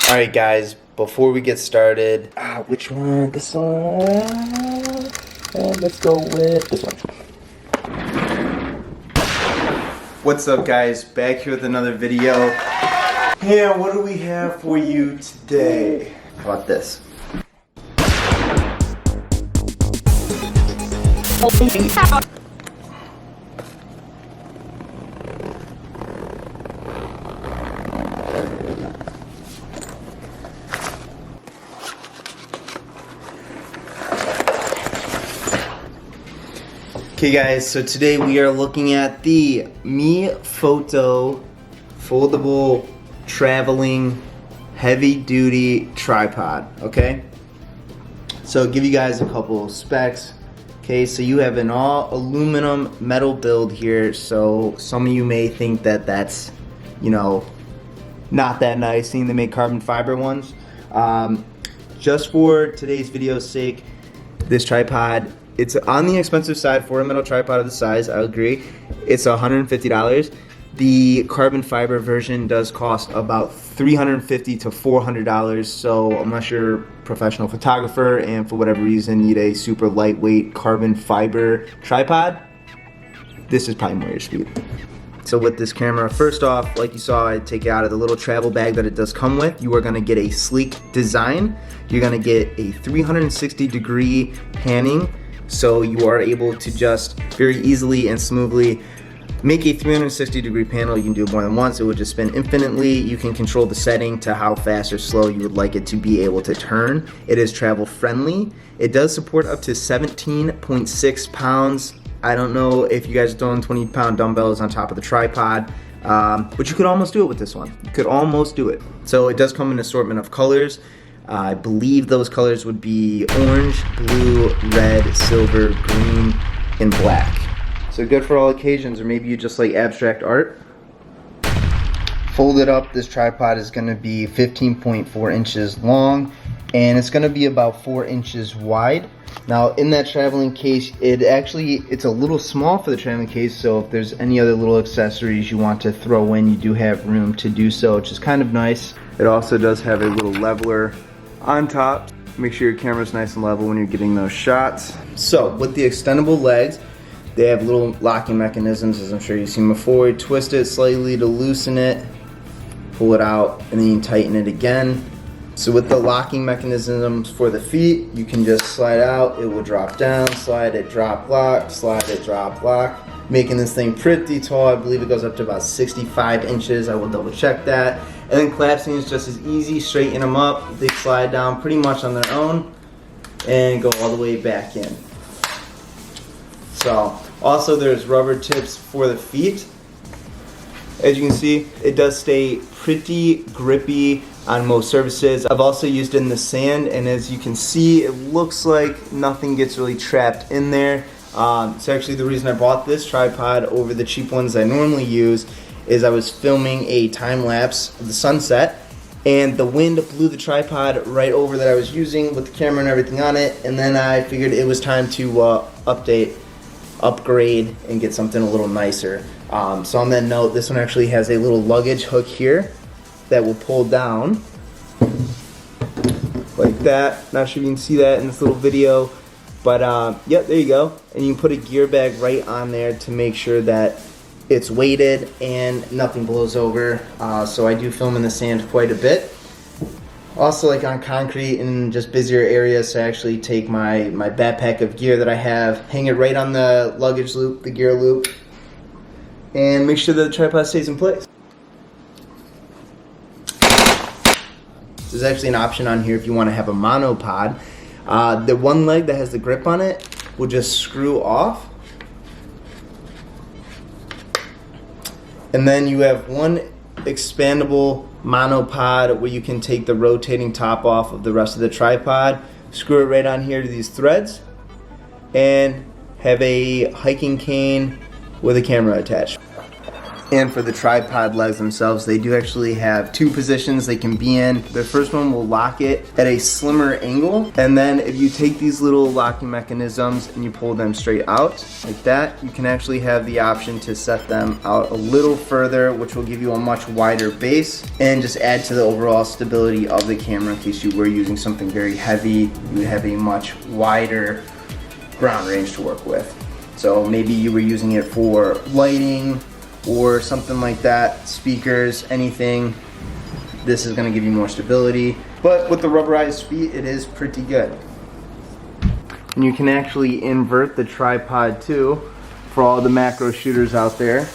Alright guys, before we get started, which one? This one? Let's go with this one. what's up guys, back here with another video. And what do we have for you today? How about this? Okay guys, so today we are looking at the MeFOTO foldable traveling heavy duty tripod, okay? So I'll give you guys a couple specs. Okay, so you have an all aluminum metal build here, so some of you may think that that's, you know, not that nice, seeing they make carbon fiber ones. Just for today's video's sake, this tripod, it's on the expensive side for a metal tripod of this size, I agree. It's $150. The carbon fiber version does cost about $350 to $400, so unless you're a professional photographer and for whatever reason need a super lightweight carbon fiber tripod, this is probably more your speed. So with this camera, first off, like you saw, I take it out of the little travel bag that it does come with. You are gonna get a sleek design. You're gonna get a 360-degree panning, so you are able to just very easily and smoothly make a 360-degree panel. You can do it more than once. It will just spin infinitely. You can control the setting to how fast or slow you would like it to be able to turn. It is travel friendly. It does support up to 17.6 pounds. I don't know if you guys are throwing 20-pound dumbbells on top of the tripod, but you could almost do it with this one. You could almost do it. So it does come in an assortment of colors. I believe those colors would be orange, blue, red, silver, green, and black. So good for all occasions, or maybe you just like abstract art. Folded up, this tripod is gonna be 15.4 inches long, and it's gonna be about 4 inches wide. Now in that traveling case, it's a little small for the traveling case, so if there's any other little accessories you want to throw in, you do have room to do so, which is kind of nice. It also does have a little leveler on top. Make sure your camera's nice and level when you're getting those shots. So with the extendable legs, they have little locking mechanisms, as I'm sure you've seen before. You twist it slightly to loosen it, pull it out, and then you tighten it again. So with the locking mechanisms for the feet, you can just slide out, it will drop down, slide it, drop, lock, slide it, drop, lock, making this thing pretty tall. I believe it goes up to about 65 inches. I will double check that. And then collapsing is just as easy. Straighten them up, they slide down pretty much on their own and go all the way back in. So also there's rubber tips for the feet. As you can see, it does stay pretty grippy on most surfaces. I've also used it in the sand, and as you can see, it looks like nothing gets really trapped in there. So actually the reason I bought this tripod over the cheap ones I normally use is I was filming a time lapse of the sunset, and the wind blew the tripod right over that I was using with the camera and everything on it, and then I figured it was time to upgrade and get something a little nicer. So on that note, this one actually has a little luggage hook here that will pull down like that. Not sure if you can see that in this little video, but yep, there you go. And you can put a gear bag right on there to make sure that it's weighted and nothing blows over. So I do film in the sand quite a bit. Also, like on concrete and just busier areas, so I actually take my backpack of gear that I have, hang it right on the luggage loop, the gear loop, and make sure that the tripod stays in place. There's actually an option on here if you want to have a monopod. The one leg that has the grip on it will just screw off. And then you have one expandable monopod where you can take the rotating top off of the rest of the tripod, screw it right on here to these threads, and have a hiking cane with a camera attached. And for the tripod legs themselves, they do actually have 2 positions they can be in. The first one will lock it at a slimmer angle, and then if you take these little locking mechanisms and you pull them straight out like that, you can actually have the option to set them out a little further, which will give you a much wider base and just add to the overall stability of the camera. In case you were using something very heavy, you would have a much wider ground range to work with. So maybe you were using it for lighting or something like that, speakers, anything. This is gonna give you more stability. But with the rubberized feet, it is pretty good. And you can actually invert the tripod too, for all the macro shooters out there.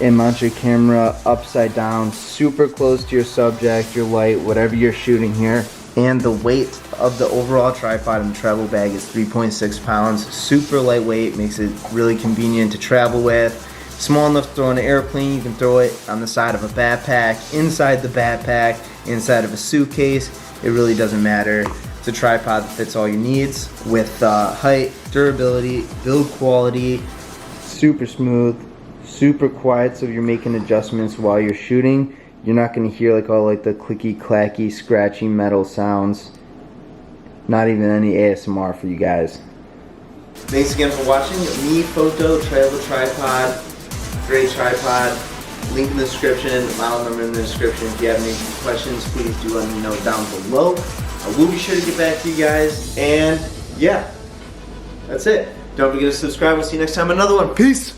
And mount your camera upside down, super close to your subject, your light, whatever you're shooting here. And the weight of the overall tripod in the travel bag is 3.6 pounds. Super lightweight, makes it really convenient to travel with. Small enough to throw in an airplane. You can throw it on the side of a backpack, inside the backpack, inside of a suitcase. It really doesn't matter. It's a tripod that fits all your needs with height, durability, build quality, super smooth, super quiet, so if you're making adjustments while you're shooting, you're not going to hear like all like the clicky clacky scratchy metal sounds. Not even any ASMR for you guys. Thanks again for watching. MeFOTO travel tripod. Great tripod. Link in the description, model number in the description. If you have any questions, please do let me know down below. I will be sure to get back to you guys. And yeah, that's it. Don't forget to subscribe. We'll see you next time on another one. Peace.